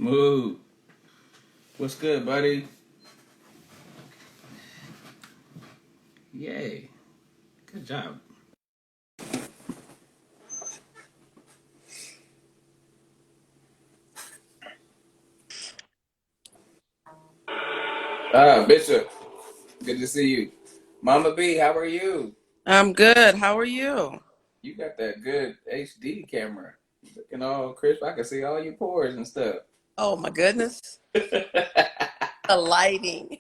Mood. What's good, buddy? Yay. Good job. Bishop, good to see you. Mama B, how are you? I'm good. How are you? You got that good HD camera. Looking all crisp. I can see all your pores and stuff. Oh my goodness. The lighting.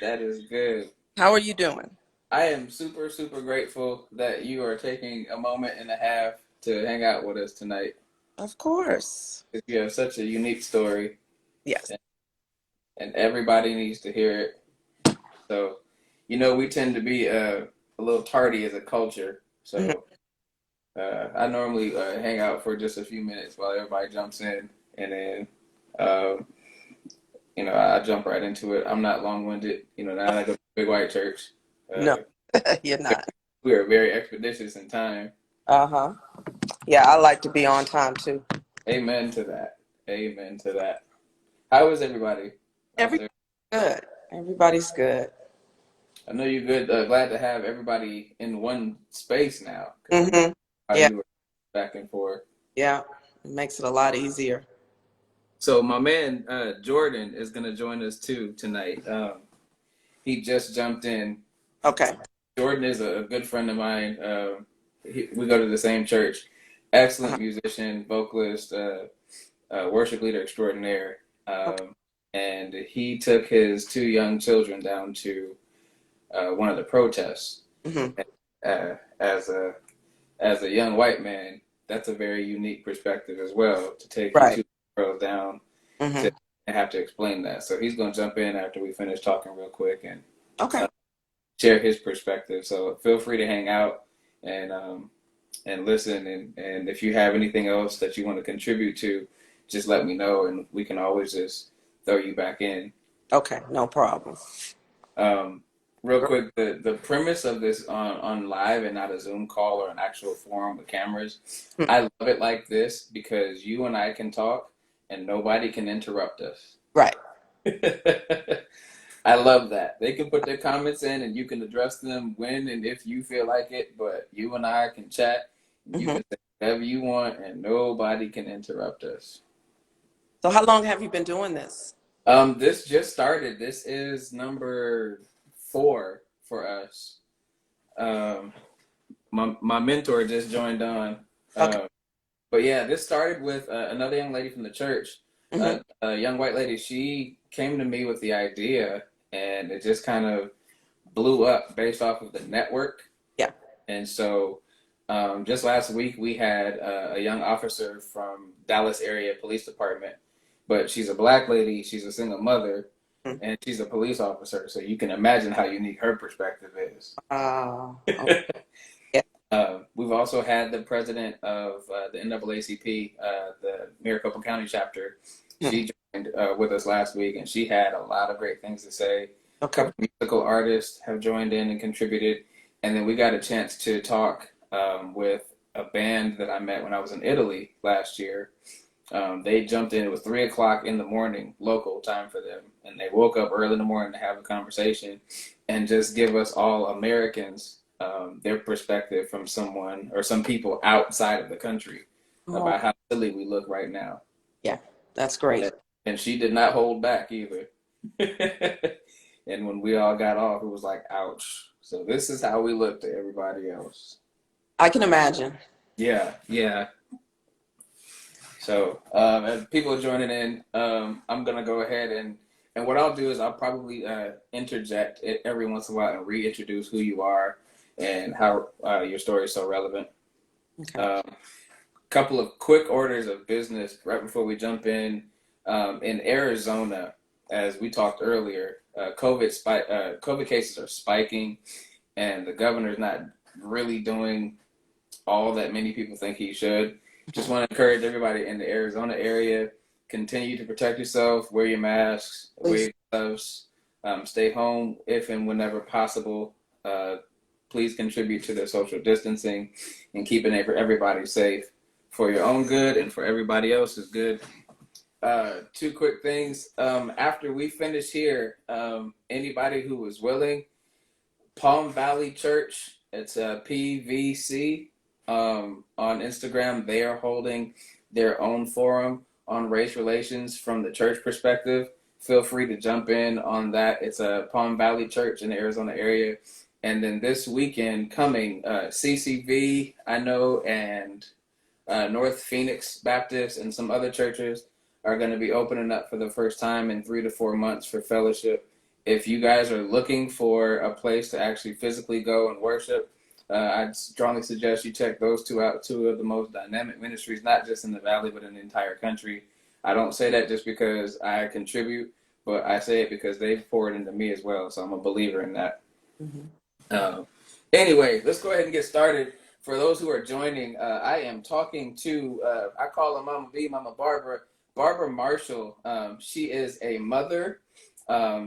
That is good. How are you doing? I am super, super grateful that you are taking a moment and a half to hang out with us tonight. Of course. Because you have such a unique story, Yes. and everybody needs to hear it. So, we tend to be a little tardy as a culture. Mhm. So I normally hang out for just a few minutes while everybody jumps in, and then um, I jump right into it. I'm not long-winded. Not like a big white church. No, Uh, you're not. we are very expeditious in time. Uh-huh. Yeah, I like to be on time too. Amen to that. Amen to that. How is everybody out Everybody's there? good. Everybody's good. I know you're good. Glad to have everybody in one space now because I know Mm-hmm. how Yeah, you were back and forth. yeah. It makes it a lot easier. So my man Jordan is going to join us too tonight. He just jumped in. Okay. Jordan is a good friend of mine. We go to the same church. Excellent Uh-huh. musician, vocalist, worship leader extraordinaire. Okay. And he took his two young children down to one of the protests. Mm-hmm. As a young white man, that's a very unique perspective as well to take your Right. two girls down Mm-hmm. to have to explain that. So he's going to jump in after we finish talking real quick and Okay. share his perspective. So feel free to hang out and listen. And if you have anything else that you want to contribute to, just let me know, and we can always just throw you back in. Okay. No problem. Um, Real quick, the premise of this on live and not a Zoom call or an actual forum with cameras, Mm. I love it like this because you and I can talk and nobody can interrupt us. Right. I love that. They can put their comments in and you can address them when and if you feel like it, but you and I can chat and you Mm-hmm. can say whatever you want and nobody can interrupt us. So how long have you been doing this? This just started. This is number 4 for us. Um, my mentor just joined on. Okay. But yeah, this started with another young lady from the church, Mm-hmm. a young white lady. She came to me with the idea, and it just kind of blew up based off of the network. Yeah. And so just last week, we had a young officer from Dallas area police department, but she's a black lady, she's a single mother, Mm-hmm. and she's a police officer. So you can imagine how unique her perspective is. Okay. Yeah. We've also had the president of the NAACP, the Maricopa County chapter. Mhm. She joined with us last week, and she had a lot of great things to say. A Okay. couple of musical artists have joined in and contributed, and then we got a chance to talk with a band that I met when I was in Italy last year. They jumped in. It was 3 o'clock in the morning, local time for them, and they woke up early in the morning to have a conversation and just give us all Americans their perspective from someone or some people outside of the country Oh, about how silly we look right now. yeah. That's great. And she did not hold back either. And when we all got off, it was like, ouch. So this is how we look to everybody else. I can imagine. Yeah, yeah. So as people are joining in, I'm gonna go ahead and what I'll do is I'll probably interject it every once in a while and reintroduce who you are and how your story is so relevant. Okay. Um, Couple of quick orders of business right before we jump in. In Arizona, as we talked earlier, COVID cases are spiking, and the governor's not really doing all that many people think he should. Just want to encourage everybody in the Arizona area, continue to protect yourself, wear your masks, wear Please. your gloves, stay home if and whenever possible. Uh, Please contribute to the social distancing and keeping everybody safe for your own good and for everybody else's good. Two quick things. After we finish here, anybody who was willing, Palm Valley Church, it's a PVC, on Instagram. They are holding their own forum on race relations from the church perspective. Feel free to jump in on that. It's a Palm Valley Church in the Arizona area. And then this weekend coming, CCV, I know, and North Phoenix Baptist and some other churches are going to be opening up for the first time in 3 to 4 months for fellowship. If you guys are looking for a place to actually physically go and worship, I'd strongly suggest you check those two out. Two of the most dynamic ministries, not just in the Valley, but in the entire country. I don't say that just because I contribute, but I say it because they've poured into me as well. So I'm a believer in that. Anyway, let's go ahead and get started. For those who are joining, I am talking to, I call her Mama B, Mama Barbara Marshall. She is a mother.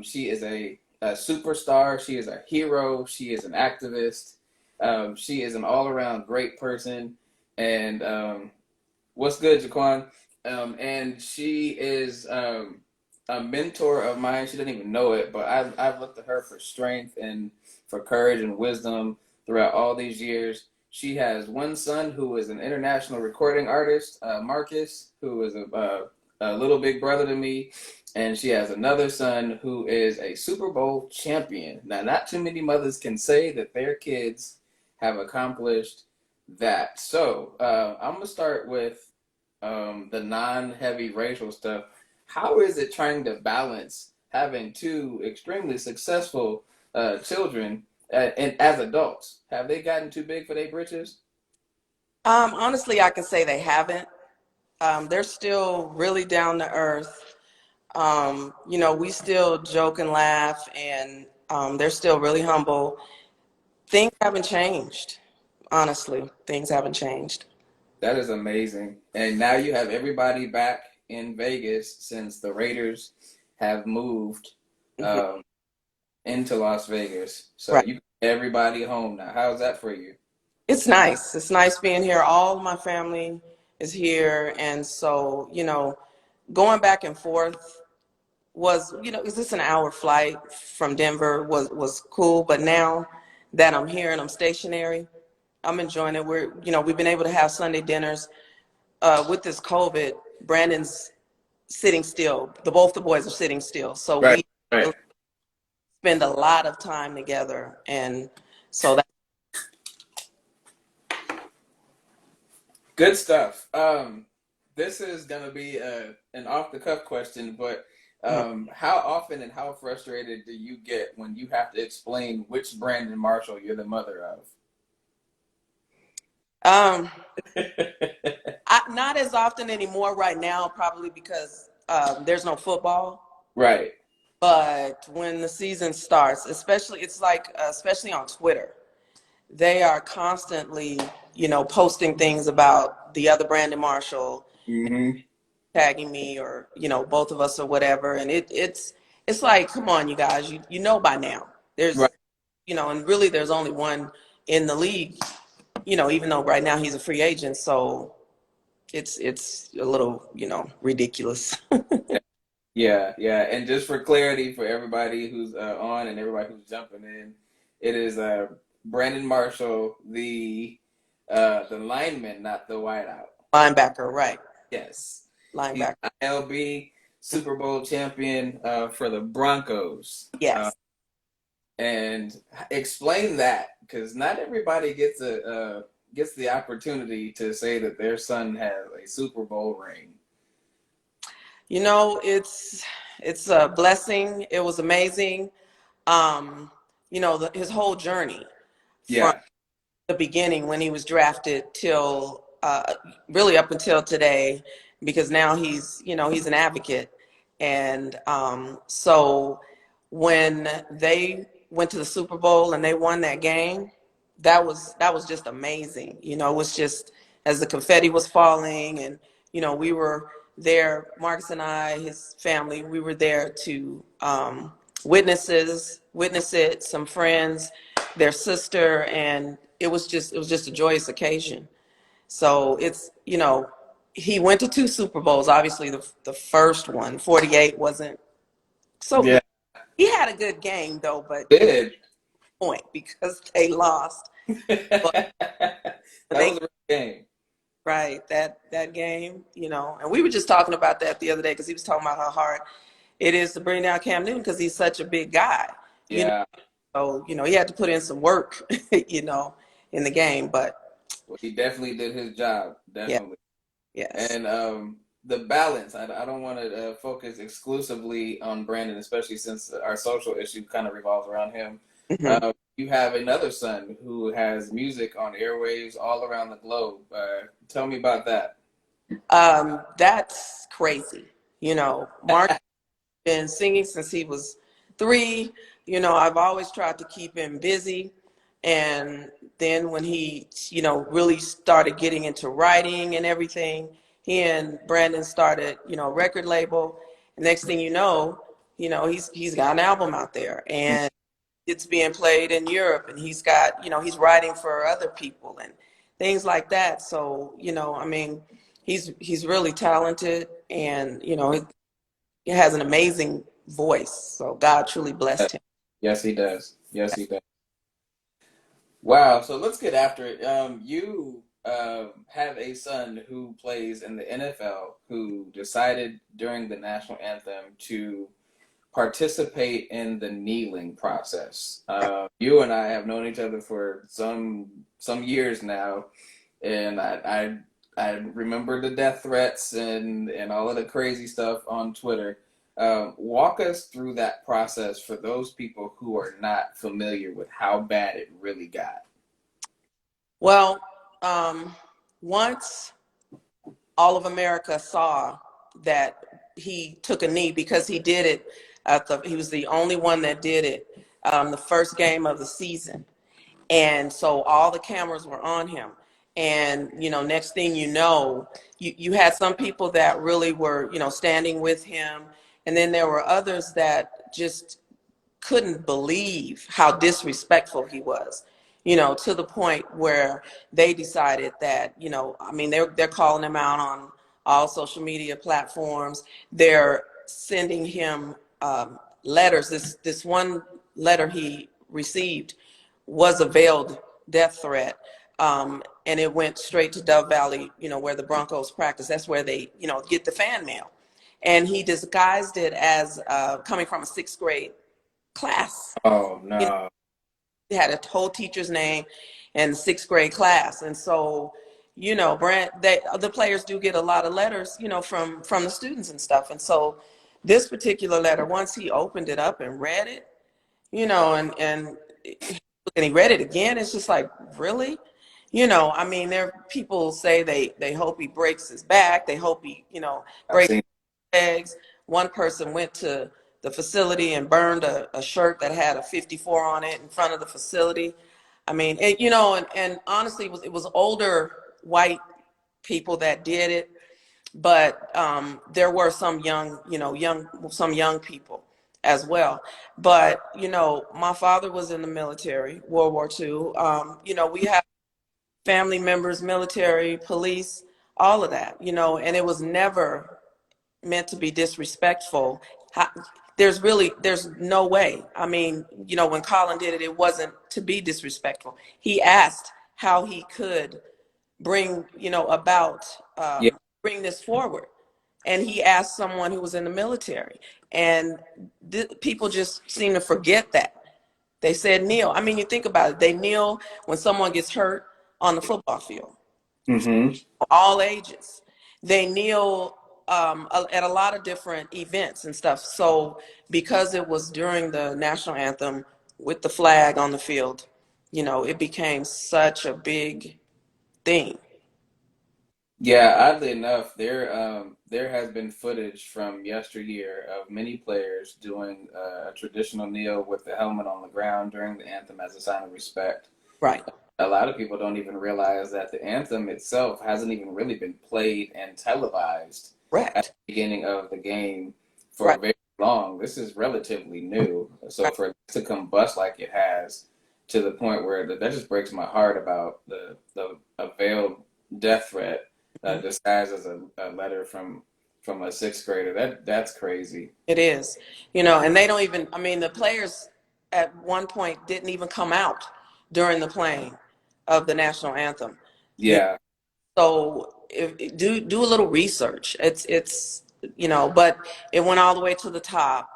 She is a superstar. She is a hero. She is an activist. She is an all-around great person. And what's good, Jaquan? And she is a mentor of mine. She didn't even know it, but I've looked to her for strength and for courage and wisdom throughout all these years. She has one son who is an international recording artist, Marcus, who is a little big brother to me. And she has another son who is a Super Bowl champion. Now, not too many mothers can say that their kids have accomplished that. So I'm going to start with the non-heavy racial stuff. How is it trying to balance having two extremely successful children and as adults? Have they gotten too big for their britches? Honestly, I can say they haven't. They're still really down to earth. We still joke and laugh, and they're still really humble. Things haven't changed. Honestly, things haven't changed. That is amazing. And now you have everybody back in Vegas since the Raiders have moved into Las Vegas. So Right. you got everybody home now. How's that for you? It's nice. It's nice being here. All of my family is here, and so going back and forth was, is this an hour flight from Denver was cool, but now that I'm here and I'm stationary, I'm enjoying it. We've been able to have Sunday dinners. With this COVID, Brandon's sitting still. Both the boys are sitting still, so Right, we right. spend a lot of time together, and so that. Good stuff. This is gonna be an off the cuff question, but how often and how frustrated do you get when you have to explain which Brandon Marshall you're the mother of? Not as often anymore right now, probably because there's no football. Right. But when the season starts, especially on Twitter, they are constantly, posting things about the other Brandon Marshall, Mm-hmm. tagging me or, both of us or whatever. And it's like, come on, you guys, you know by now. There's, Right. and really there's only one in the league, even though right now he's a free agent. So it's a little, ridiculous. Yeah, yeah. And just for clarity for everybody who's on and everybody who's jumping in, it is Brandon Marshall, the lineman, not the wideout. Linebacker, right. Yes. He's Linebacker. ILB Super Bowl champion for the Broncos. Yes. And explain that, because not everybody gets the opportunity to say that their son has a Super Bowl ring. It's a blessing. It was amazing. His whole journey from Yeah. the beginning when he was drafted till really up until today, because now he's an advocate. And so when they went to the Super Bowl and they won that game, that was just amazing. It was just as the confetti was falling, and we were there, Marcus and I, his family, we were there to witness it, some friends, their sister, and it was just a joyous occasion. So it's he went to two Super Bowls. Obviously, the first one, 48, wasn't so Yeah, good. He had a good game though, but did. point because they lost. But That they was a real game. right that game, and we were just talking about that the other day because he was talking about how hard it is to bring down Cam Newton because he's such a big guy. You know, Yeah. so he had to put in some work, in the game. But Well, he definitely did his job. yeah, Definitely. yes. And the balance, I don't want to focus exclusively on Brandon, especially since our social issue kind of revolves around him. Hmm. You have another son who has music on airwaves all around the globe. Tell me about that. That's crazy. Mark been singing since he was 3. I've always tried to keep him busy. And then when he, really started getting into writing and everything, he and Brandon started, a record label. And next thing he's got an album out there and it's being played in Europe and he's got, he's writing for other people and things like that. So, I mean, he's really talented and, he has an amazing voice. So God truly blessed him. Yes, he does. Yes, he does. Wow. So let's get after it. You have a son who plays in the NFL who decided during the national anthem to participate in the kneeling process. You and I have known each other for some years now, and I remember the death threats and all of the crazy stuff on Twitter. Walk us through that process for those people who are not familiar with how bad it really got. Well, once all of America saw that he took a knee because he did it he was the only one that did it the first game of the season. And so all the cameras were on him. And, next thing you had some people that really were, standing with him. And then there were others that just couldn't believe how disrespectful he was, to the point where they decided that, I mean, they're calling him out on all social media platforms. They're sending him letters. This one letter he received was a veiled death threat. And it went straight to Dove Valley, where the Broncos practice. That's where they, get the fan mail. And he disguised it as coming from a sixth grade class. Oh You know, no. he had a whole teacher's name and sixth grade class. And so, the players do get a lot of letters, from the students and stuff. And so this particular letter, once he opened it up and read it, and he read it again, it's just like, really? I mean, there people say they hope he breaks his back. They hope he, I've breaks seen. eggs. One person went to the facility and burned a shirt that had a 54 on it in front of the facility. I mean, and honestly, it was older white people that did it, but there were some some young people as well. But my father was in the military, World War II. We have family members, military, police, all of that. And it was never meant to be disrespectful. How, there's no way. I mean, when Colin did it, it wasn't to be disrespectful. He asked how he could bring, about Yeah. bring this forward. And he asked someone who was in the military. And people just seem to forget that. They said kneel. I mean, you think about it. They kneel when someone gets hurt on the football field, Mm-hmm. all ages. They kneel at a lot of different events and stuff. So because it was during the national anthem with the flag on the field, it became such a big thing. Yeah, oddly enough, there has been footage from yesteryear of many players doing a traditional kneel with the helmet on the ground during the anthem as a sign of respect. Right. A lot of people don't even realize that the anthem itself hasn't even really been played and televised at Correct. the beginning of the game for Right. very long. This is relatively new. So Right. for it to combust like it has to the point where that just breaks my heart about the veiled death threat. disguised as a letter from a sixth grader. That's crazy. It is, you know, and they don't even, I mean, the players at one point didn't even come out during the playing of the national anthem. You Yeah, So do a little research. It's you know, but it went all the way to the top,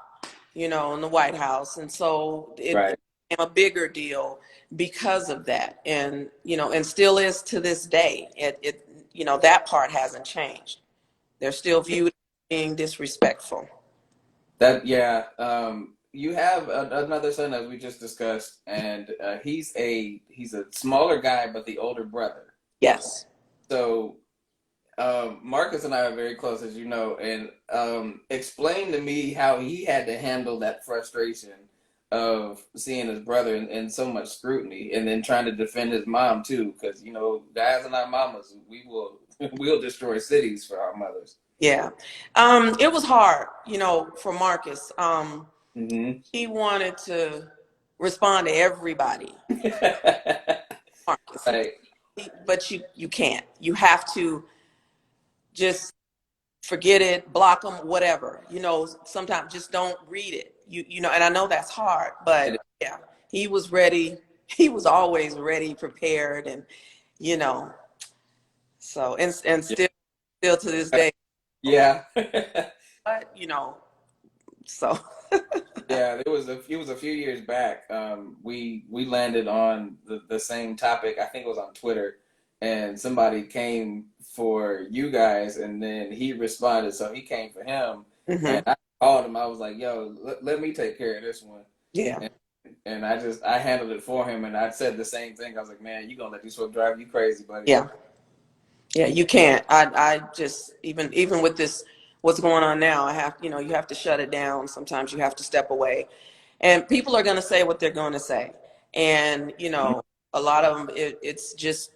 you know, in the White House, and so it right. became a bigger deal because of that, and you know, and still is to this day. It you know, that part hasn't changed. They're still viewed as being disrespectful. That yeah. You have another son as we just discussed, and he's a smaller guy, but the older brother. Yes. So Marcus and I are very close, as you know, and explain to me how he had to handle that frustration of seeing his brother in so much scrutiny, and then trying to defend his mom too, because you know, guys and our mamas, we will we'll destroy cities for our mothers. Yeah. It was hard, you know, for Marcus. Hmm. He wanted to respond to everybody. Marcus. Right. But you can't. You have to just forget it, block them, whatever. You know, sometimes just don't read it. You know, and I know that's hard, but yeah, he was ready. He was always ready, prepared, and you know, so and still to this day, Yeah. but you know, so Yeah, it was a few years back. We landed on the same topic. I think it was on Twitter, and somebody came for you guys, and then he responded, so he came for him, and hmm I called him. I was like, "Yo, let me take care of this one," yeah, and, and I handled it for him, and I said the same thing. I was like, "Man, you gonna let these folks drive you crazy, buddy?" yeah. Yeah, you can't. I just even with this what's going on now, I have, you know, you have to shut it down. Sometimes you have to step away. And people are going to say what they're going to say. And, you know, a lot of them it's just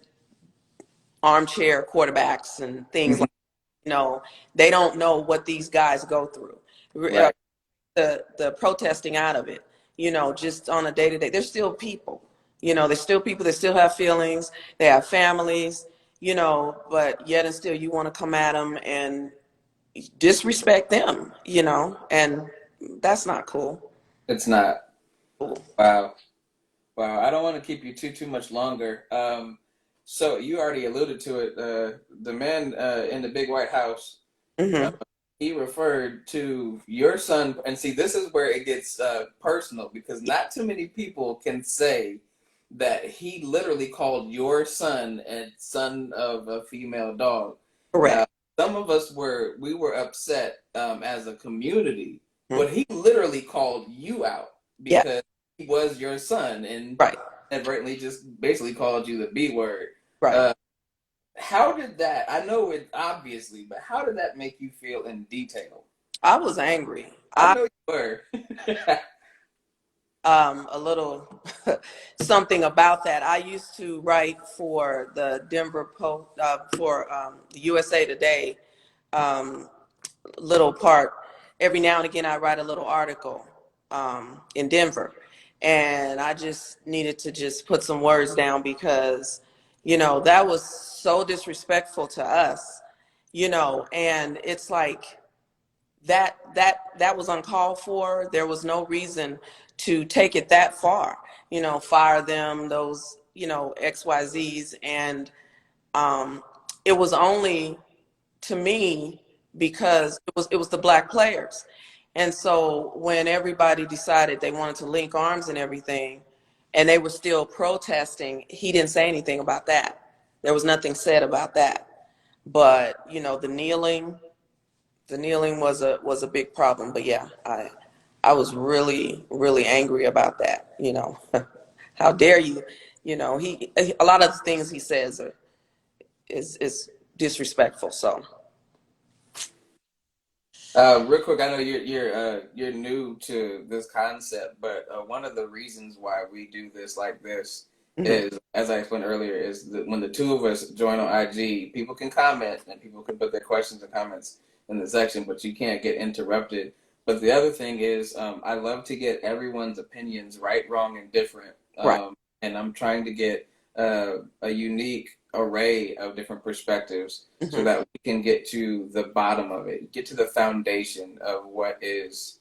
armchair quarterbacks and things Mhm. like, you know, they don't know what these guys go through. Right. The protesting out of it, you know, just on a day to day. They're still people, you know, they're still people. They still have feelings. They have families, you know, but yet and still you want to come at them and disrespect them, you know, and that's not cool. It's not. Cool. Wow. Wow, I don't want to keep you too much longer. So you already alluded to it. The man in the big White House, uh, hmm he referred to your son, and see, this is where it gets personal because not too many people can say that he literally called your son a son of a female dog. Now, Correct. some of us we were upset as a community, Mhm. but he literally called you out Yeah. because he was your son and Right. inadvertently just basically called you the B word. Right. Uh, how did that? I know it obviously, but how did that make you feel in detail? I was angry. I I know you were. a little something about that. I used to write for the Denver Post for the USA Today. Um, little part every now and again. I write a little article in Denver, and I just needed to just put some words down because you know that was so disrespectful to us. You know, and it's like that was uncalled for. There was no reason to take it that far. You know, fire them, those, you know, XYZs, and um, it was only to me because it was the black players. And so when everybody decided they wanted to link arms and everything, and they were still protesting, he didn't say anything about that. There was nothing said about that. But you know, the kneeling was a big problem. But yeah, I was really angry about that. You know, how dare you? You know, a lot of the things he says is disrespectful. So Real quick, I know you're new to this concept, but one of the reasons why we do this like this mhm. is, as I explained earlier, is that when the two of us join on IG, people can comment and people can put their questions and comments in the section, but you can't get interrupted. But the other thing is, I love to get everyone's opinions right, wrong, and different, Right. and I'm trying to get a unique array of different perspectives so Hmm. that we can get to the bottom of it, get to the foundation of what is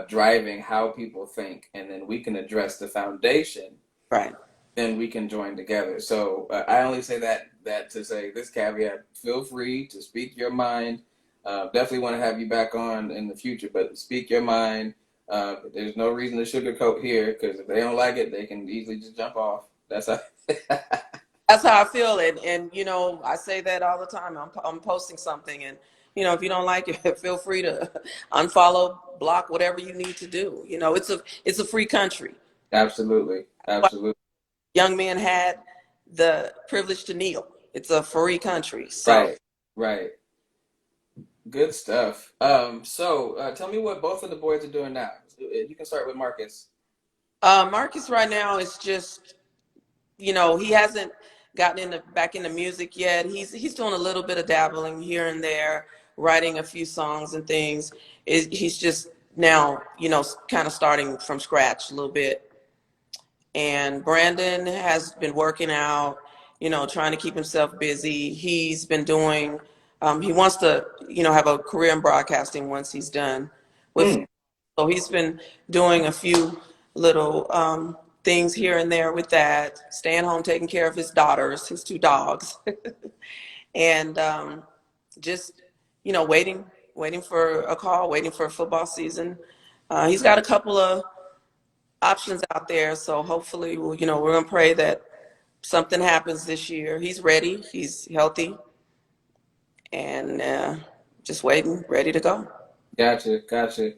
driving how people think, and then we can address the foundation. Right. Then we can join together. So I only say that to say this caveat: feel free to speak your mind. Definitely want to have you back on in the future, but speak your mind. There's no reason to sugarcoat here because if they don't like it, they can easily just jump off. That's how. That's how I feel. And I say that all the time. I'm posting something, and if you don't like it, feel free to unfollow, block, whatever you need to do. It's a free country. Absolutely, absolutely. Young men had the privilege to kneel. It's a free country. So, Right, right. Good stuff. So tell me what both of the boys are doing now. You can start with Marcus. Marcus right now is just, he hasn't gotten back into music yet. He's doing a little bit of dabbling here and there, writing a few songs and things. He's just now, kind of starting from scratch a little bit. And Brandon has been working out, trying to keep himself busy. He's been doing, he wants to, have a career in broadcasting once he's done with, Mm, so he's been doing a few little things here and there with that, staying home, taking care of his daughters, his two dogs, and just, waiting for a call, waiting for a football season. He's got a couple of options out there. So hopefully, we're going to pray that something happens this year. He's ready. He's healthy, and just waiting, ready to go. gotcha, gotcha.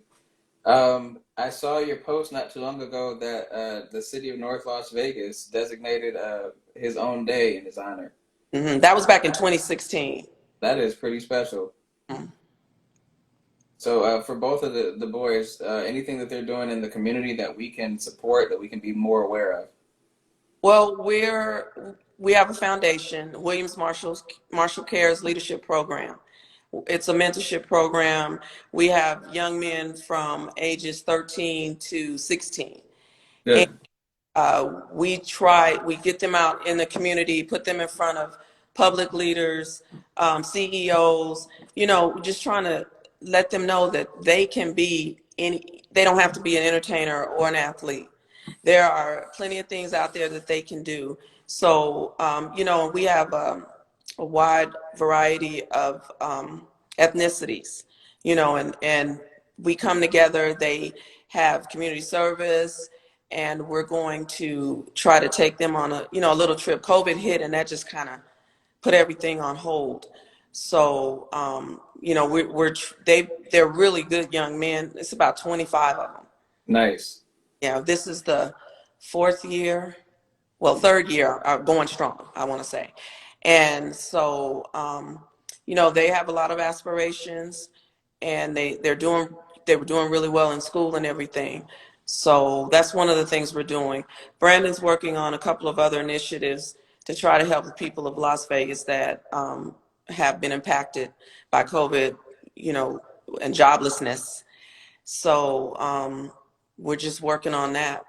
I saw your post not too long ago that the city of North Las Vegas designated his own day in his honor. That was back in 2016. That is pretty special. Mhm. So for both of the boys, anything that they're doing in the community that we can support, that we can be more aware of. Well, we have a foundation, Marshall Cares Leadership Program. It's a mentorship program. We have young men from ages 13 to 16. Good. We get them out in the community, put them in front of public leaders, CEOs, just trying to let them know that they don't have to be an entertainer or an athlete. There are plenty of things out there that they can do. So, we have a wide variety of ethnicities, and we come together. They have community service, and we're going to try to take them on a little trip. COVID hit, and that just kind of put everything on hold. So, they're really good young men. It's about 25 of them. Nice. Yeah, this is the fourth year, well, third year, going strong, I want to say. And so, they have a lot of aspirations, and they were doing really well in school and everything. So that's one of the things we're doing. Brandon's working on a couple of other initiatives to try to help the people of Las Vegas that have been impacted by COVID, and joblessness. So we're just working on that,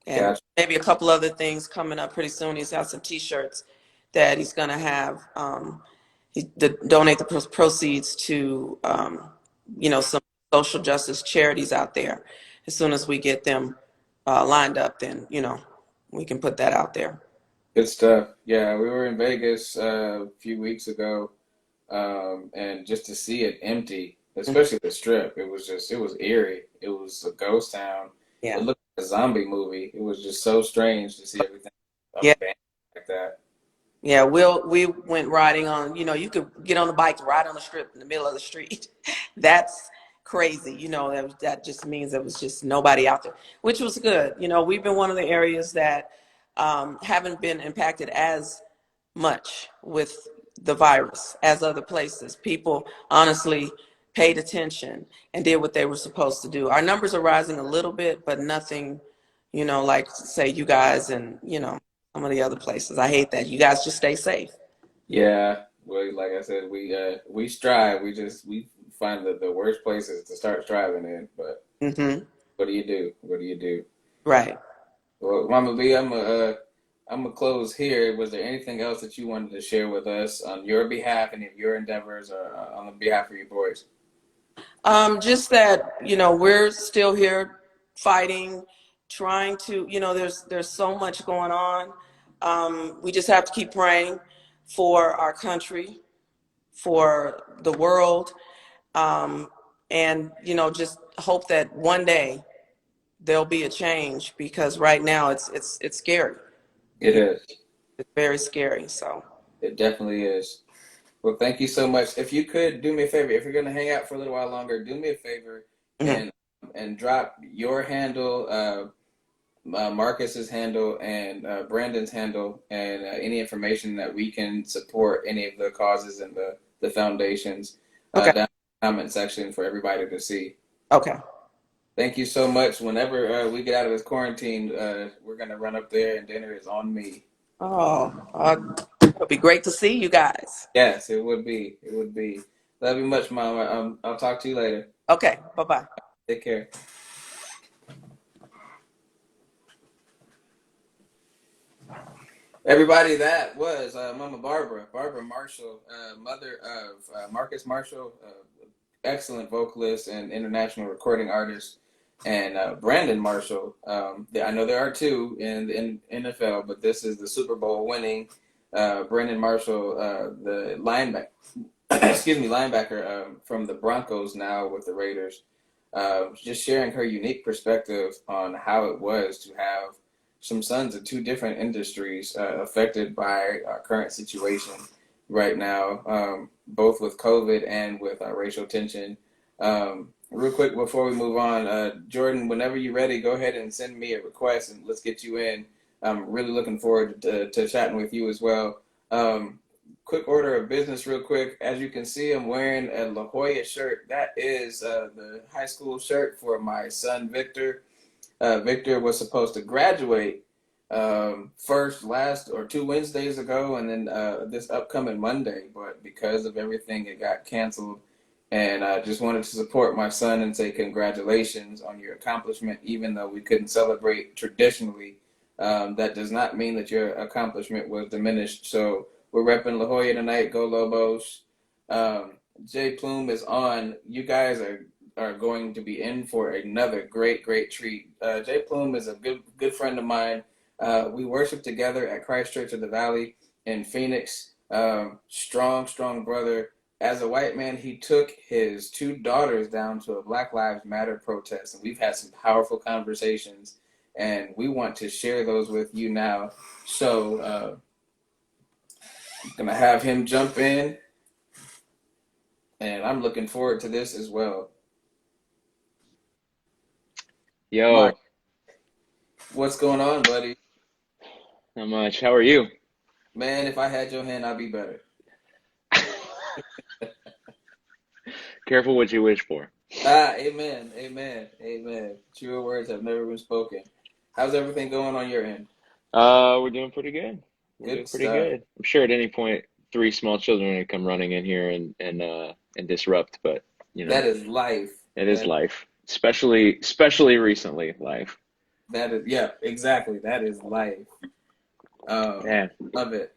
and Gotcha. maybe a couple other things coming up pretty soon. He's got some T-shirts that he's going to have. Donate the proceeds to, some social justice charities out there. As soon as we get them lined up, then we can put that out there. Good stuff. Yeah, we were in Vegas a few weeks ago, and just to see it empty, especially the strip, it was eerie. It was a ghost town. It Yeah, looked like a zombie movie. It was just so strange to see everything yeah, abandoned like that. yeah. We went riding on. You could get on the bike, ride on the strip in the middle of the street. That's crazy. That just means there was just nobody out there, which was good. We've been one of the areas that haven't been impacted as much with the virus as other places. People honestly paid attention and did what they were supposed to do. Our numbers are rising a little bit, but nothing, like say you guys and, some of the other places. I hate that. You guys just stay safe. Yeah, well, like I said, we strive. We find the worst places to start striving in. But Hmm. what do you do? What do you do? Right. Well, Mama B, I'm gonna close here. Was there anything else that you wanted to share with us on your behalf, any of your endeavors, or on the behalf of your boys? Just that, we're still here fighting, trying to, there's so much going on. We just have to keep praying for our country, for the world, um, and, just hope that one day there'll be a change, because right now it's scary. It is. It's very scary. So, It definitely is. Well, thank you so much. If you could do me a favor, if you're going to hang out for a little while longer, do me a favor mhm. and drop your handle, Marcus's handle, and Brandon's handle, and any information that we can support any of the causes and the foundations Okay. down in the comment section for everybody to see. Okay. Thank you so much. Whenever we get out of this quarantine, we're going to run up there, and dinner is on me. Oh, it'll be great to see you guys. Yes, it would be. It would be. Love you much, Mama. I'll talk to you later. Okay. Bye-bye. Take care. Everybody, that was Mama Barbara Marshall, mother of Marcus Marshall, excellent vocalist and international recording artist, and Brandon Marshall. I know there are two in the NFL, but this is the Super Bowl winning Brandon Marshall, the linebacker, linebacker from the Broncos, now with the Raiders. Just sharing her unique perspective on how it was to have some sons in two different industries affected by our current situation right now, both with COVID and with racial tension. Real quick before we move on, Jordan, whenever you're ready, go ahead and send me a request and let's get you in. I'm really looking forward to chatting with you as well. Quick order of business real quick. As you can see, I'm wearing a La Jolla shirt. That is the high school shirt for my son, Victor. Victor was supposed to graduate last or 2 Wednesdays ago, and then this upcoming Monday, but because of everything, it got canceled. And I just wanted to support my son and say congratulations on your accomplishment, even though we couldn't celebrate traditionally. That does not mean that your accomplishment was diminished. So we're repping La Jolla tonight. Go Lobos. Jay Plume is on. You guys are going to be in for another great treat. Jay Plume is a good friend of mine. We worship together at Christ Church of the Valley in Phoenix. Strong brother. As a white man, he took his two daughters down to a Black Lives Matter protest, and we've had some powerful conversations, and we want to share those with you now. So I'm going to have him jump in, and I'm looking forward to this as well. Yo, Mark, what's going on, buddy? not much. How are you? Man, if I had your hand, I'd be better. Careful what you wish for. Amen. Truer words have never been spoken. How's everything going on your end? We're doing pretty good. We're Good doing pretty stuff. good. I'm sure at any point three small children are gonna come running in here and disrupt, but That is life. it is life. Especially recently, life. That is, yeah, exactly. That is life. Man, Love it.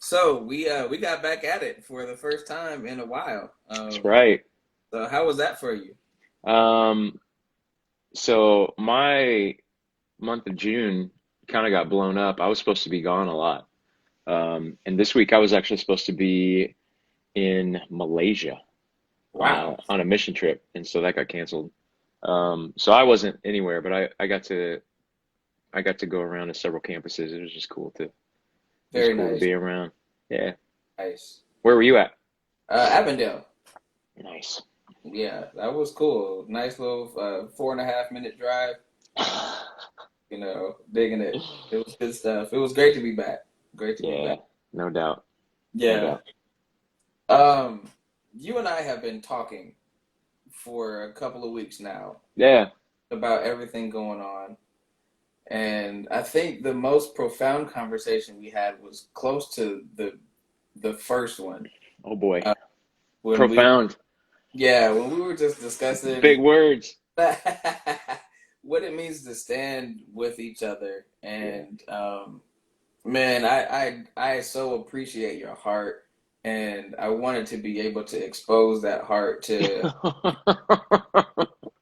So we got back at it for the first time in a while. that's right. So how was that for you? So my month of June kind of got blown up. I was supposed to be gone a lot. And this week I was actually supposed to be in Malaysia. Wow. On a mission trip, and so that got canceled. So I wasn't anywhere, but I got to go around to several campuses. It was just cool to Very to nice. be around. Yeah. Nice. Where were you at? Avondale. Nice. Yeah, that was cool. Nice little 4.5 minute drive. Digging it. It was good stuff. It was great to be back. Great to be Yeah, back. no doubt. No Yeah. doubt. You and I have been talking for a couple of weeks now Yeah. about everything going on. And I think the most profound conversation we had was close to the first one. Oh boy. When Profound. when we were just discussing Big words. what it means to stand with each other and Man, I so appreciate your heart, and I wanted to be able to expose that heart to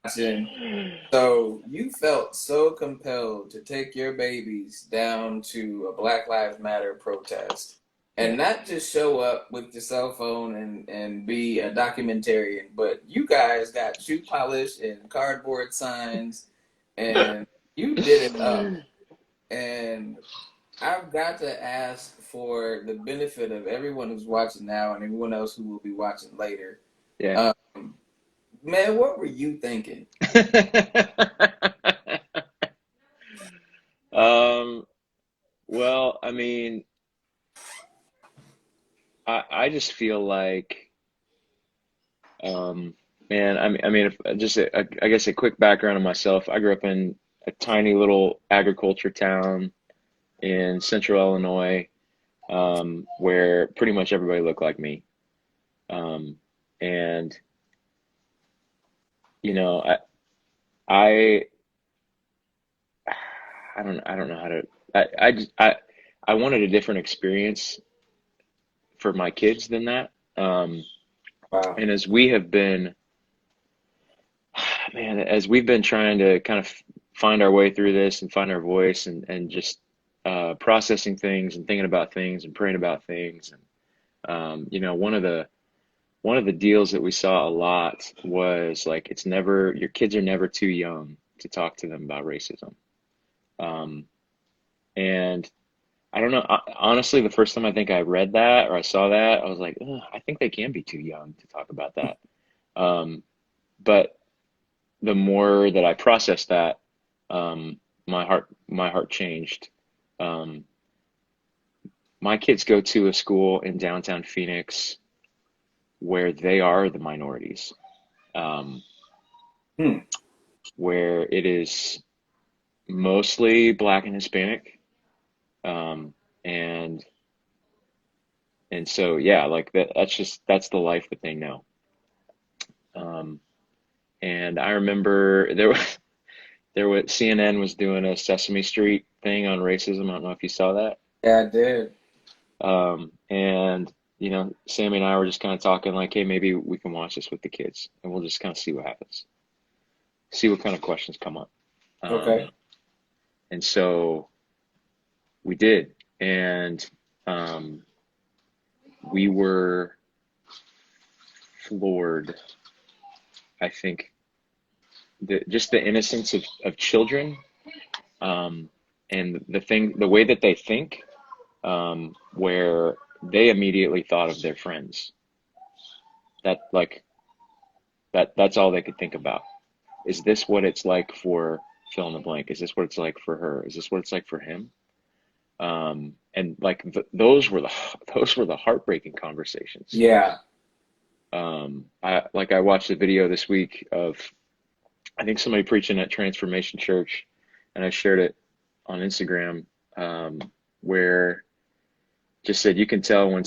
watching. So you felt so compelled to take your babies down to a Black Lives Matter protest and Yeah. not just show up with your cell phone and be a documentarian, but you guys got shoe polish and cardboard signs and you did it up. And I've got to ask for the benefit of everyone who's watching now and everyone else who will be watching later. Yeah. Um, man, what were you thinking? Um, well, I mean, I just feel like, um, man, if, just I guess a quick background on myself. I grew up in a tiny little agriculture town in central Illinois, where pretty much everybody looked like me. Um, and you know, I, I don't know how to, I wanted a different experience for my kids than that. Um, Wow. and as we have been, man, as we've been trying to kind of find our way through this and find our voice and just processing things and thinking about things and praying about things. And, one of the deals that we saw a lot was like, your kids are never too young to talk to them about racism. Um, and I don't know. Honestly, the first time I think I read that or I saw that, I was like, "Ugh, I think they can be too young to talk about that." Um, but the more that I processed that, my heart changed. Um, my kids go to a school in downtown Phoenix where they are the minorities, um, Hmm. where it is mostly Black and Hispanic, um, and so yeah, like that's the life that they know. Um, and I remember there was CNN was doing a Sesame Street thing on racism. I don't know if you saw that. Yeah, I did. And Sammy and I were just kind of talking like, hey, maybe we can watch this with the kids, and we'll just kind of see what happens, see what kind of questions come up. Okay. And so we did, and um, we were floored. I think just the innocence of children, um, and the way that they think, where they immediately thought of their friends. That like that's all they could think about. Is this what it's like for fill in the blank? Is this what it's like for her? Is this what it's like for him? And like those were the heartbreaking conversations. Yeah. I watched a video this week of, I think, somebody preaching at Transformation Church, and I shared it on Instagram, where just said you can tell um, when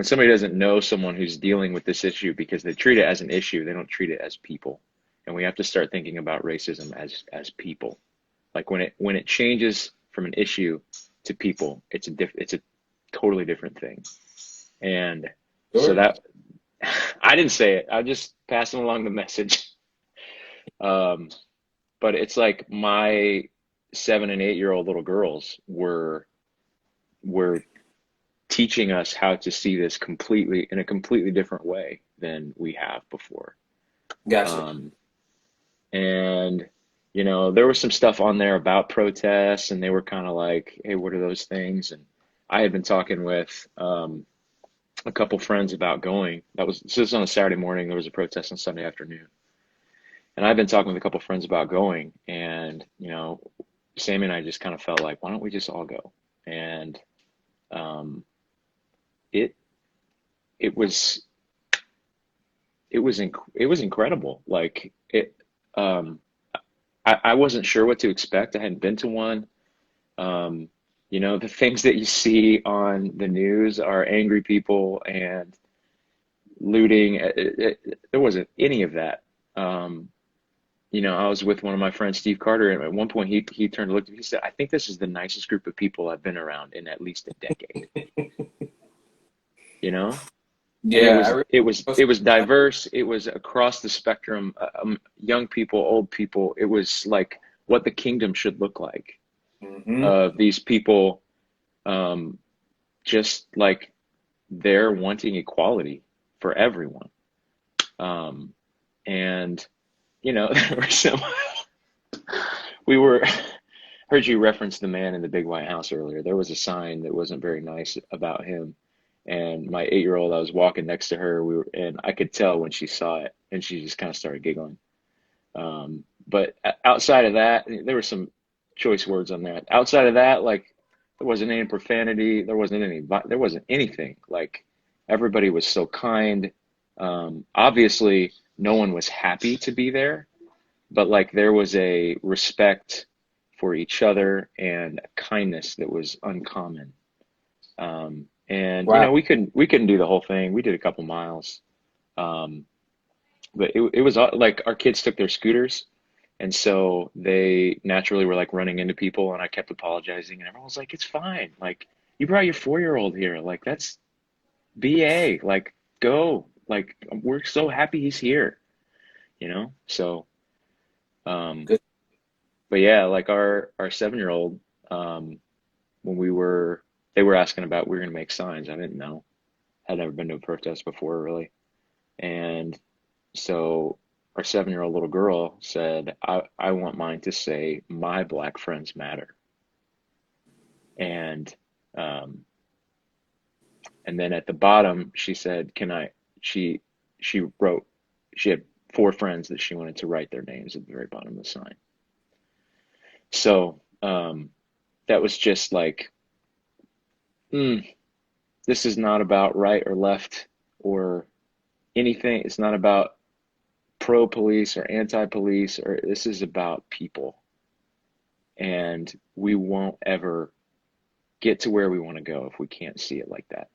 somebody doesn't know someone who's dealing with this issue because they treat it as an issue, they don't treat it as people. And we have to start thinking about racism as people. Like when it changes from an issue to people, it's a totally different thing. And so Jordan. that I didn't say it. I'm just passing along the message. Um, but it's like my 7 and 8 year old little girls were teaching us how to see this in a completely different way than we have before. Gotcha. Um, and there was some stuff on there about protests, and they were kind of like, "Hey, what are those things?" And I had been talking with a couple friends about going. This was on a Saturday morning. There was a protest on Sunday afternoon, and I've been talking with a couple friends about going. And Sammy and I just kind of felt like, why don't we just all go? And um, it it was it was incredible. Like it, um, I wasn't sure what to expect. I hadn't been to one. Um, the things that you see on the news are angry people and looting. There wasn't any of that. Um, I was with one of my friends, Steve Carter, and at one point he turned and looked at me. He said, "I think this is the nicest group of people I've been around in at least a decade." You know, and it Yeah, I was remember it was it was diverse. It was across the spectrum, young people, old people. It was like what the kingdom should look like. hmm These people, um, just like they're wanting equality for everyone. Um, and there were some. We were heard you reference the man in the big white house earlier. There was a sign that wasn't very nice about him. And my 8-year old, I was walking next to her. And I could tell when she saw it, and she just kind of started giggling. But outside of that, there were some choice words on that. Outside of that, like there wasn't any profanity. There wasn't anything. Like everybody was so kind. Obviously, no one was happy to be there, but like there was a respect for each other and a kindness that was uncommon. And wow. we couldn't do the whole thing. We did a couple miles, um, but it was like our kids took their scooters, and so they naturally were like running into people, and I kept apologizing, and everyone was like, "It's fine. Like you brought your 4-year-old here. Like that's BA. Like go. Like we're so happy he's here. So." Um, Good. but yeah, like our 7-year-old, when they were asking about we were gonna make signs. I didn't know. Had never been to a protest before, really. And so our 7-year-old little girl said, I want mine to say, "My black friends matter." And um, and then at the bottom, she said, "Can I?" She she wrote, she had 4 friends that she wanted to write their names at the very bottom of the sign. So that was just like, mm, this is not about right or left or anything. It's not about pro police or anti police, or this is about people. And we won't ever get to where we want to go if we can't see it like that.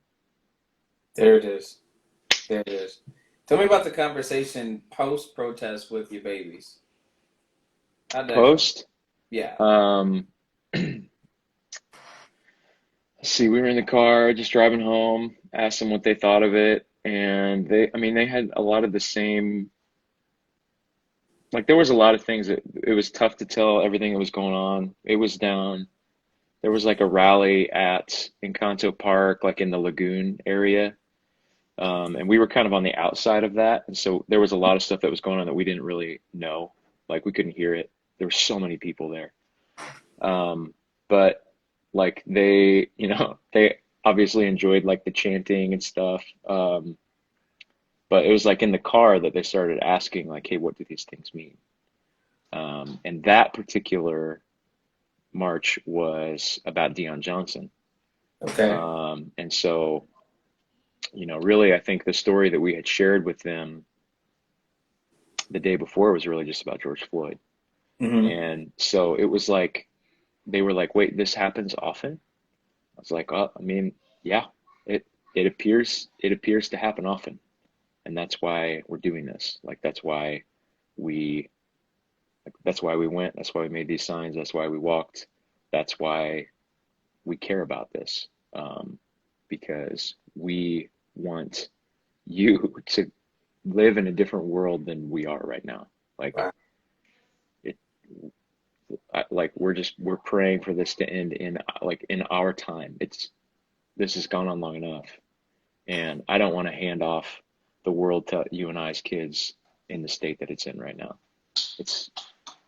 There it is. There it is. Tell me about the conversation post protest with your babies. How'd that go? Post, Yeah. um, see, we were in the car just driving home, asked them what they thought of it. And I mean, they had a lot of the same, like, there was a lot of things that it was tough to tell everything that was going on. It was down. There was like a rally at Encanto Park, like in the lagoon area. And we were kind of on the outside of that. And so there was a lot of stuff that was going on that we didn't really know. Like we couldn't hear it. There were so many people there. But like they obviously enjoyed like the chanting and stuff. But it was like in the car that they started asking like, "Hey, what do these things mean?" And that particular march was about Deion Johnson. Okay. And so, really, I think the story that we had shared with them the day before was really just about George Floyd. hmm And so it was like, they were like, "Wait, this happens often?" I was like, "Oh, I mean, yeah, it, it appears to happen often. And that's why we're doing this. Like, we, that's why we went. That's why we made these signs. That's why we walked. That's why we care about this, because we want you to live in a different world than we are right now. Like Wow. it, like we're praying for this to end in our time. This has gone on long enough, and I don't want to hand off the world to you and I's kids in the state that it's in right now. It's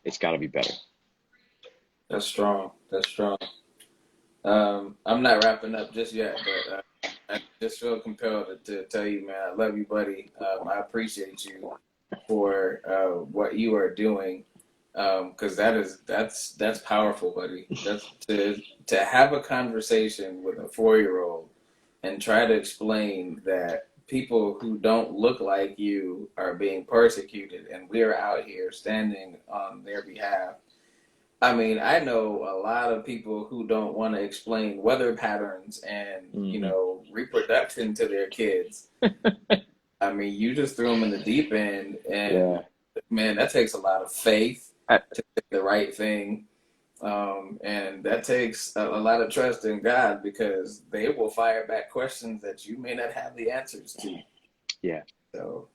it's got to be better. That's strong. That's strong. I'm not wrapping up just yet, but I just feel compelled to tell you, man, I love you, buddy. I appreciate you for what you are doing, because that's powerful, buddy. That's to have a conversation with a 4-year-old and try to explain that people who don't look like you are being persecuted, and we are out here standing on their behalf. I mean, I know a lot of people who don't want to explain weather patterns and, Hmm. reproduction to their kids. I mean, you just threw them in the deep end, and Yeah. Man, that takes a lot of faith I, to say the right thing. And that takes a lot of trust in God, because they will fire back questions that you may not have the answers to. yeah. So,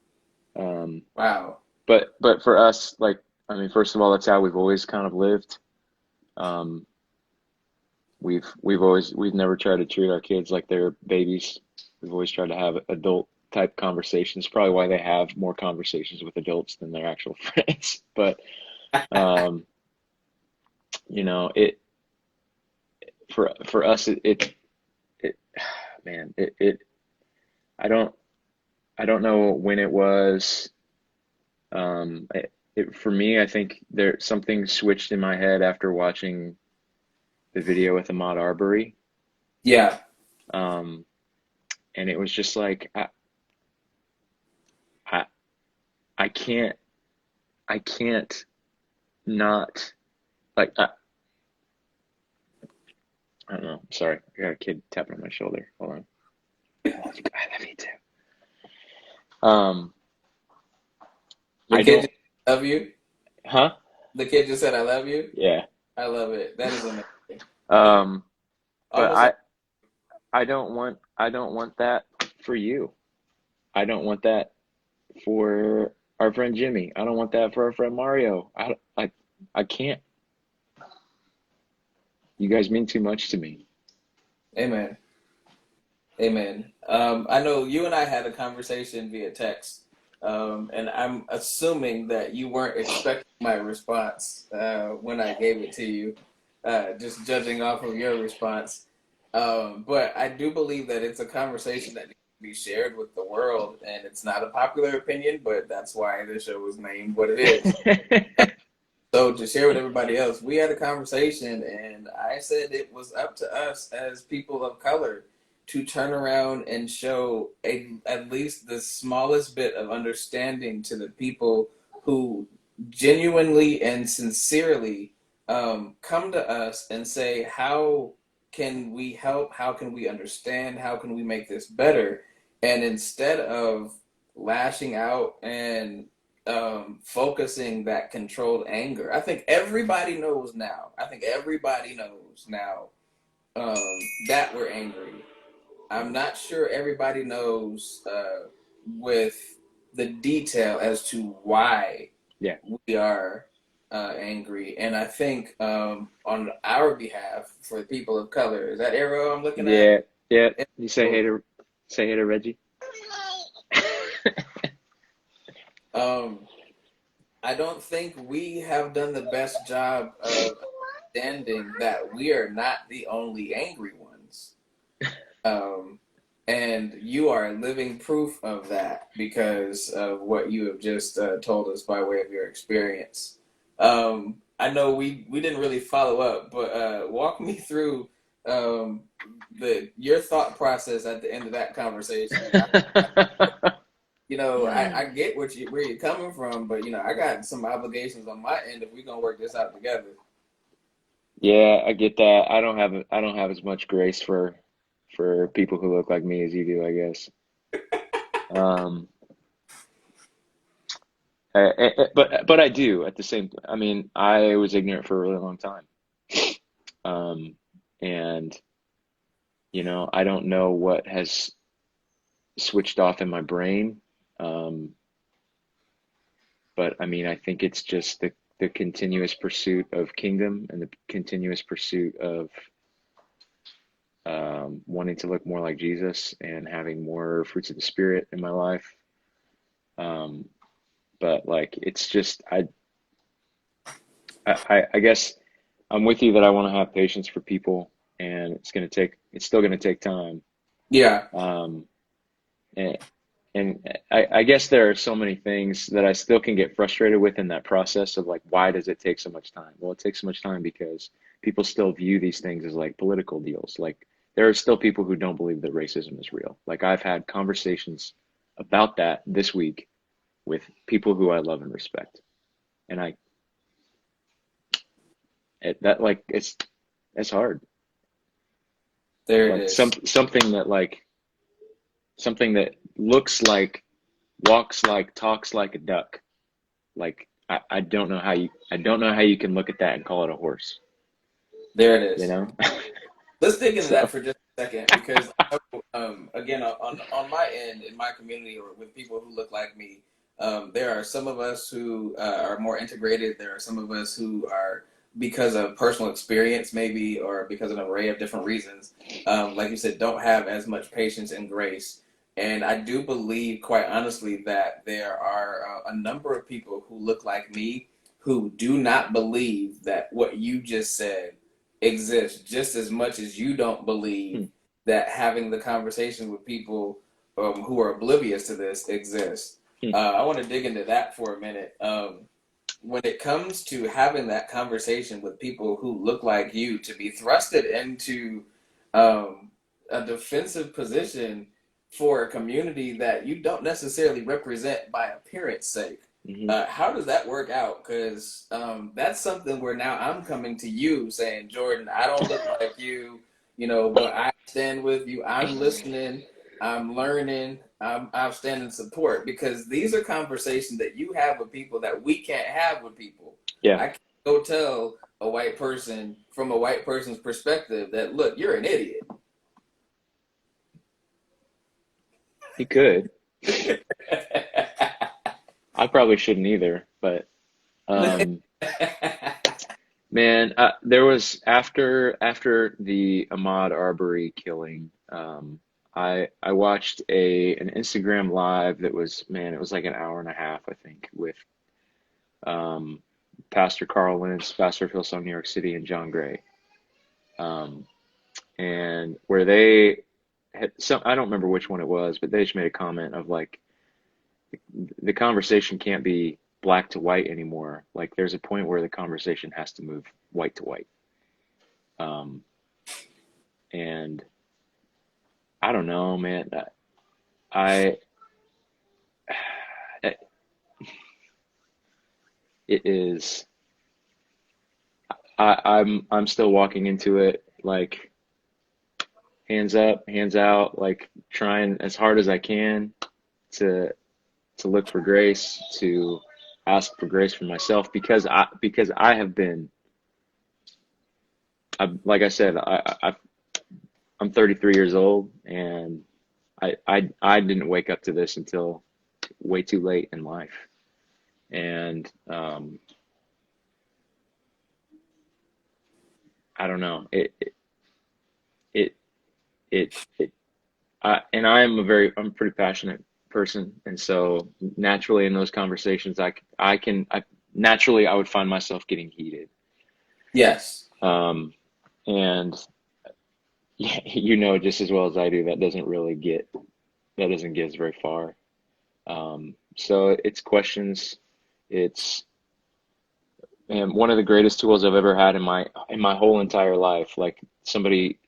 Um, wow. but for us, like, I mean, first of all, that's how we've always kind of lived. Um, we've never tried to treat our kids like they're babies. We've always tried to have adult type conversations. Probably why they have more conversations with adults than their actual friends. But um, you know, it for us, it man, I don't I don't know when it was. For me, I think there something switched in my head after watching the video with Ahmaud Arbery. Yeah. Um, and it was just like I I can't I can't not like I don't know. Sorry, I got a kid tapping on my shoulder. Hold on. I love you too. Um, The I kid don't. just love you. Huh? The kid just said, "I love you." Yeah. I love it. That is amazing. Um, but Almost like, I don't want that for you. I don't want that for our friend Jimmy. I don't want that for our friend Mario. I can't. You guys mean too much to me. amen. Amen. I know you and I had a conversation via text, and I'm assuming that you weren't expecting my response when I gave it to you, just judging off of your response. But I do believe that it's a conversation that needs to be shared with the world, and it's not a popular opinion, but that's why the show was named what it is. So to share with everybody else, we had a conversation, and I said it was up to us as people of color to turn around and show at least the smallest bit of understanding to the people who genuinely and sincerely come to us and say, how can we help? How can we understand? How can we make this better? And instead of lashing out and focusing that controlled anger. I think everybody knows now. I think everybody knows now that we're angry. I'm not sure everybody knows with the detail as to why Yeah. we are angry. And I think on our behalf, for the people of color, is that arrow I'm looking at? Yeah. Yeah. You say hey to Reggie. Um, I don't think we have done the best job of understanding that we are not the only angry ones. Um, and you are living proof of that because of what you have just told us by way of your experience. I know we didn't really follow up, but walk me through your thought process at the end of that conversation. I get where you're coming from, but I got some obligations on my end if we're gonna work this out together. Yeah, I get that. I don't have as much grace for people who look like me as you do, I guess. Um, but I do at the same. I mean, I was ignorant for a really long time, and I don't know what has switched off in my brain. Um, but I mean, I think it's just the continuous pursuit of kingdom and the continuous pursuit of wanting to look more like Jesus and having more fruits of the Spirit in my life. But like, it's just, I guess I'm with you that I want to have patience for people, and it's still going to take time. Yeah. Um, and, and I guess there are so many things that I still can get frustrated with in that process of like, why does it take so much time? Well, it takes so much time because people still view these things as like political deals. Like, there are still people who don't believe that racism is real. Like, I've had conversations about that this week with people who I love and respect. And it's hard. There it Like is. something that looks like, walks like, talks like a duck, Like I don't know how you can look at that and call it a horse, There it you is. know? Let's dig into that So, for just a second because again, on my end, in my community, or with people who look like me, there are some of us who are more integrated. There are some of us who are, because of personal experience, maybe, or because of an array of different reasons, like you said, don't have as much patience and grace. And I do believe, quite honestly, that there are a number of people who look like me who do not believe that what you just said exists, just as much as you don't believe hmm, that having the conversations with people who are oblivious to this exists. hmm, I want to dig into that for a minute. When it comes to having that conversation with people who look like you, to be thrusted into um, a defensive position for a community that you don't necessarily represent by appearance sake. hmm. How does that work out? Because that's something where now I'm coming to you saying, Jordan, I don't look like you. You know, but I stand with you. I'm listening. I'm learning. I'm standing support because these are conversations that you have with people that we can't have with people. Yeah, I can't go tell a white person from a white person's perspective that, look, you're an idiot. you could. I probably shouldn't either, but um, man, there was after the Ahmaud Arbery killing. I watched an Instagram live that was, man, it was like an hour and a half, I think, with um, Pastor Carl Lentz, Pastor of Hillsong, New York City, and John Gray, um, and where they had some, I don't remember which one it was, but they just made a comment of like the conversation can't be black to white anymore. Like there's a point where the conversation has to move white to white. Um, and I don't know, man. I it is. I'm still walking into it like hands up, hands out, like trying as hard as I can to look for grace, to ask for grace for myself because I have been. Like I said, I'm 33 years old, and I didn't wake up to this until way too late in life, and I don't know it it it and I'm a pretty passionate person, and so naturally in those conversations I naturally I would find myself getting heated, Yes. um, and you know just as well as I do that doesn't get us very far. So it's questions. It's and one of the greatest tools I've ever had in my whole entire life. Like somebody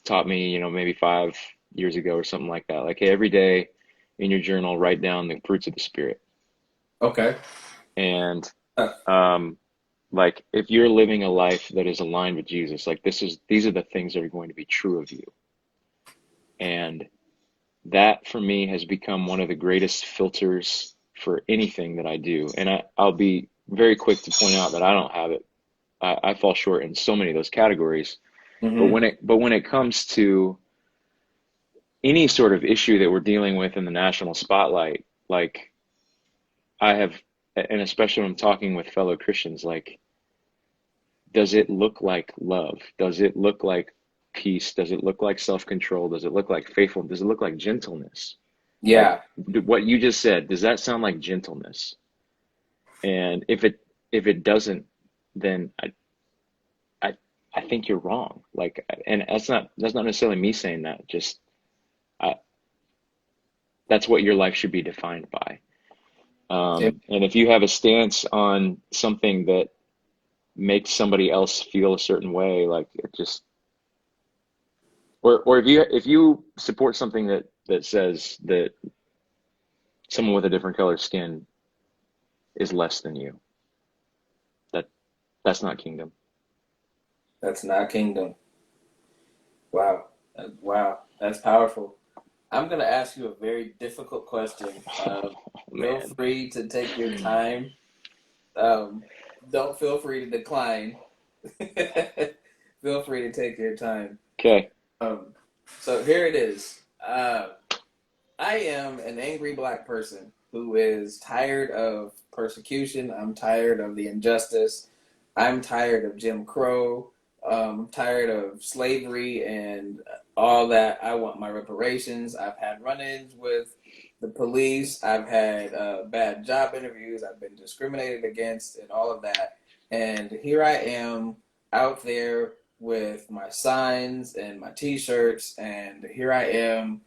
taught me, you know, maybe 5 years ago or something like that. Like, hey, every day in your journal, write down the fruits of the spirit. Okay. And Uh, um, like if you're living a life that is aligned with Jesus, like these are the things that are going to be true of you. And that for me has become one of the greatest filters for anything that I do. And I'll be very quick to point out that I don't have it. I fall short in so many of those categories. mm-hmm. But when it comes to any sort of issue that we're dealing with in the national spotlight, like I have, and especially when I'm talking with fellow Christians, like, does it look like love? Does it look like peace? Does it look like self-control? Does it look like faithfulness? Does it look like gentleness? Like Yeah. what you just said, does that sound like gentleness? And if it doesn't, then I I think you're wrong. Like, and that's not necessarily me saying that. Just I, that's what your life should be defined by. And if you have a stance on something that makes somebody else feel a certain way, like it just, or if you support something that says that someone with a different color skin is less than you, that that's not kingdom. That's not kingdom. Wow. Wow. That's powerful. I'm gonna ask you a very difficult question. Oh, Feel man. free to take your time. Um, don't feel free to decline. Feel free to take your time. Okay. Um, so here it is. I am an angry black person who is tired of persecution. I'm tired of the injustice. I'm tired of Jim Crow. I'm tired of slavery and all that. I want my reparations. I've had run ins with the police. I've had bad job interviews. I've been discriminated against and all of that. And here I am out there with my signs and my t shirts. And here I am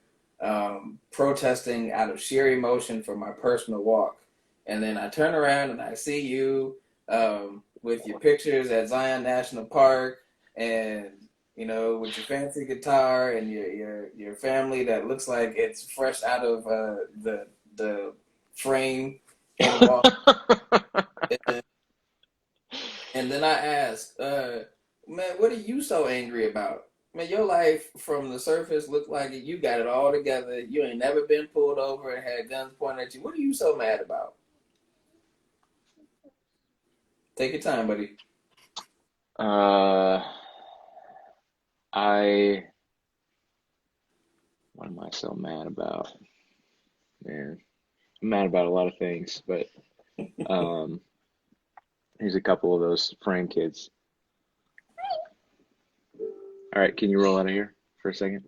protesting out of sheer emotion for my personal walk. And then I turn around and I see you with your pictures at Zion National Park, and with your fancy guitar and your family that looks like it's fresh out of the frame in a wall. And, and then I asked, man, what are you so angry about? Man, your life from the surface looked like you got it all together. You ain't never been pulled over and had guns pointed at you. What are you so mad about? Take your time, buddy. Uh, I, what am I so mad about? Man, I'm mad about a lot of things, but um, here's a couple of those frame kids. All right, can you roll out of here for a second?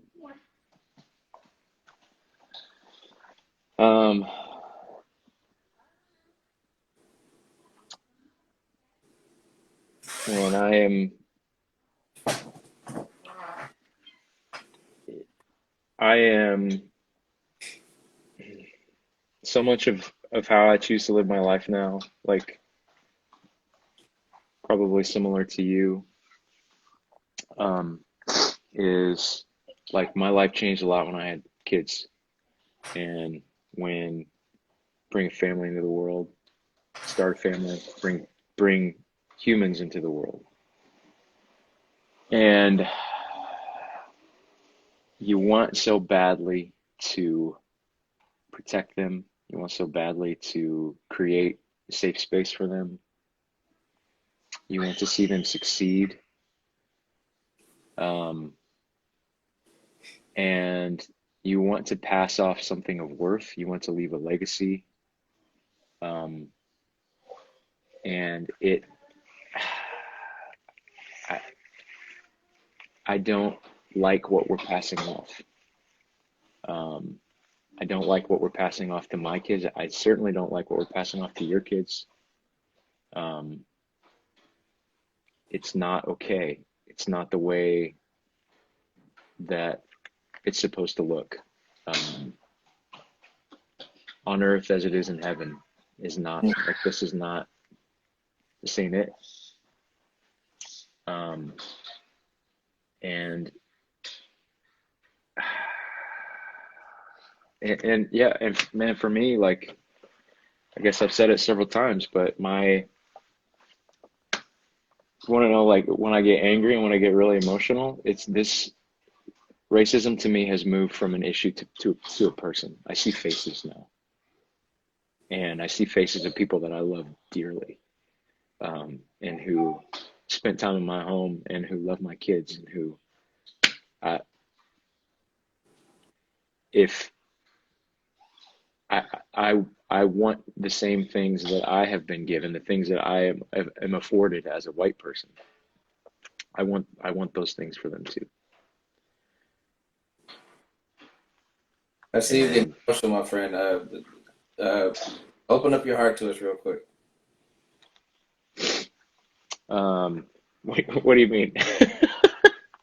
Um, and I am so much of how I choose to live my life now, like probably similar to you, um, is like my life changed a lot when I had kids and when bring a family into the world, start a family, bring humans into the world. And you want so badly to protect them. You want so badly to create a safe space for them. You want to see them succeed. Um, and you want to pass off something of worth. You want to leave a legacy. Um, and I, I don't like what we're passing off. Um, I don't like what we're passing off to my kids. I certainly don't like what we're passing off to your kids. Um, it's not okay. It's not the way that it's supposed to look. Um, on earth as it is in heaven is not like this is not this ain't it. Um, and and yeah, and man, for me, like I guess I've said it several times, but you want to know like when I get angry and when I get really emotional, it's this racism to me has moved from an issue to a person. I see faces now, and I see faces of people that I love dearly, and who spent time in my home and who love my kids and who, uh, if I, I want the same things that I have been given, the things that am afforded as a white person. I want those things for them too. I see you getting And emotional, my friend. Uh, open up your heart to us real quick. what do you mean?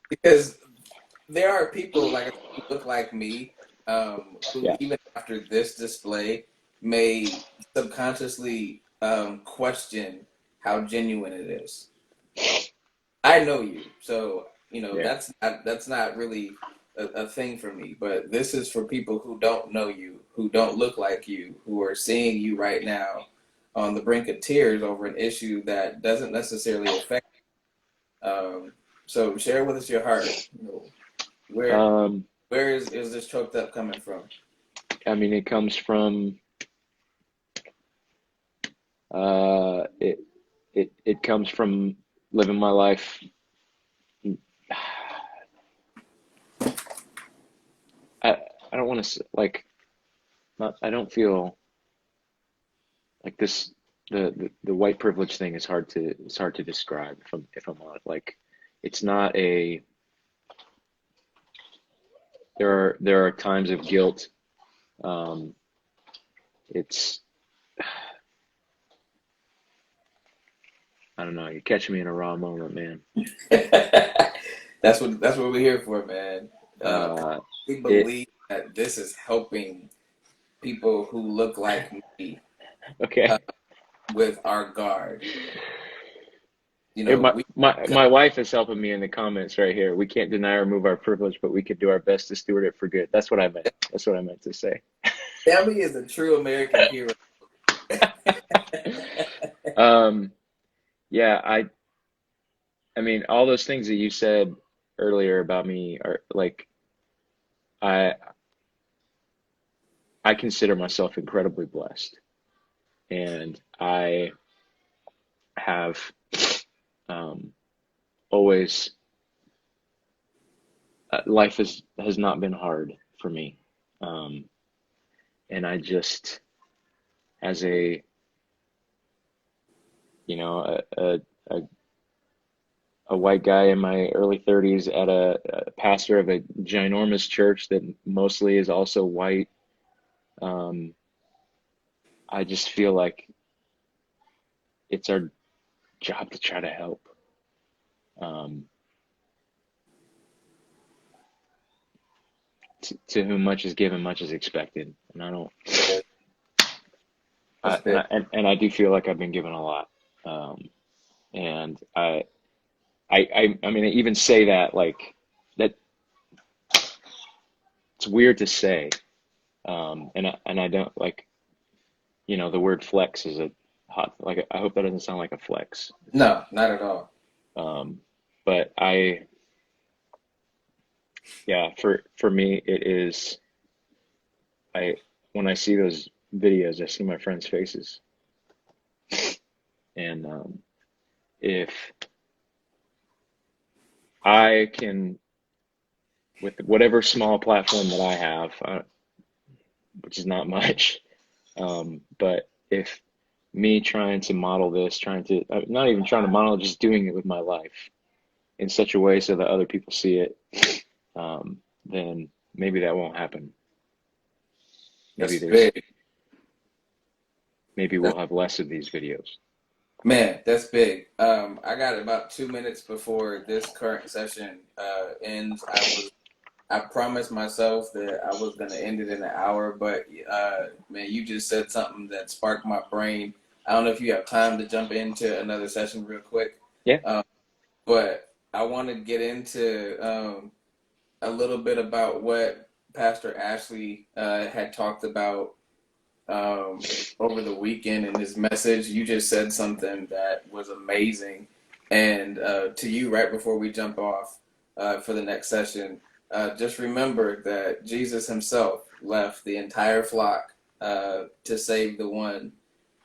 Because there are people like who look like me, who Yeah, even after this display may subconsciously question how genuine it is. I know you, so yeah. that's not really a thing for me. But this is for people who don't know you, who don't look like you, who are seeing you right now on the brink of tears over an issue that doesn't necessarily affect. Um, so share with us your heart. Where Um, Where is this choked up coming from? I mean, it comes from it comes from living my life. I don't want to like not, I don't feel like this the white privilege thing is hard to describe if I'm honest. Like it's not a there are times of guilt. It's I don't know, you're catching me in a raw moment, man. That's what we're here for, man. We It believe that this is helping people who look like me okay. with our guard. You Hey, know, my wife is helping me in the comments right here. We can't deny or remove our privilege, but we could do our best to steward it for good. That's what I meant. That's what I meant to say. Tammy is a true American hero. Yeah, I mean, all those things that you said earlier about me are like I I consider myself incredibly blessed, and I have um, always life has not been hard for me, um, and I just as a you know a a white guy in my early 30s at a pastor of a ginormous church that mostly is also white. Um, I just feel like it's our job to try to help. Um, to whom much is given, much is expected, and I don't. That's big. And I do feel like I've been given a lot, and I mean, I even say that like that. It's weird to say, and I don't like, the word flex is a hot, like, I hope that doesn't sound like a flex. No, not at all. But yeah, for me, it is, when I see those videos, I see my friends' faces. And if I can, with whatever small platform that I have, which is not much, but if me trying to model this, not even trying to model, just doing it with my life in such a way so that other people see it, then maybe that won't happen. That's big. Maybe we'll have less of these videos. Man, that's big. I got about 2 minutes before this current session ends. I promised myself that I was going to end it in an hour, but man, you just said something that sparked my brain. I don't know if you have time to jump into another session real quick. Yeah. But I want to get into a little bit about what Pastor Ashley had talked about over the weekend in his message. You just said something that was amazing. And to you, right before we jump off for the next session, just remember that Jesus himself left the entire flock to save the one.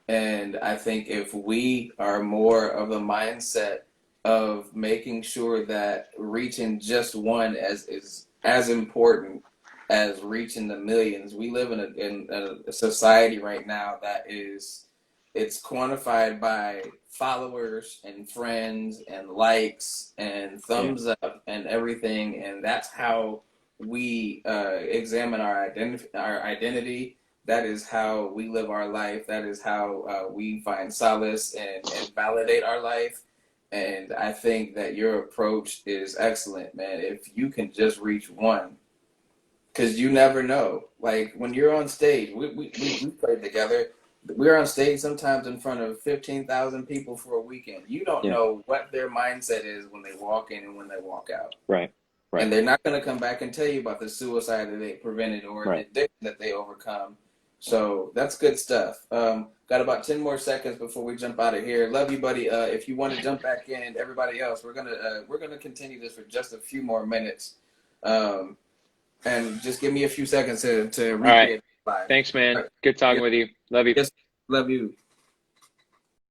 And I think if we are more of the mindset of making sure that reaching just one is as important as reaching the millions. We live in a society right now that it's quantified by followers and friends and likes and thumbs up and everything, and that's how we examine our identity. That is how we live our life. That is how we find solace and validate our life. And I think that your approach is excellent, man. If you can just reach one, because you never know. Like when you're on stage, we played together. We're on stage sometimes in front of 15,000 people for a weekend. You don't know what their mindset is when they walk in and when they walk out. Right. And they're not going to come back and tell you about the suicide that they prevented or the addiction that they overcome. So that's good stuff. Got about 10 more seconds before we jump out of here. Love you, buddy. If you want to jump back in, everybody else, we're gonna continue this for just a few more minutes. and just give me a few seconds to All right. recreate the slide. Thanks, All man. right. Good talking Yes, with you. Love you. yes, love you.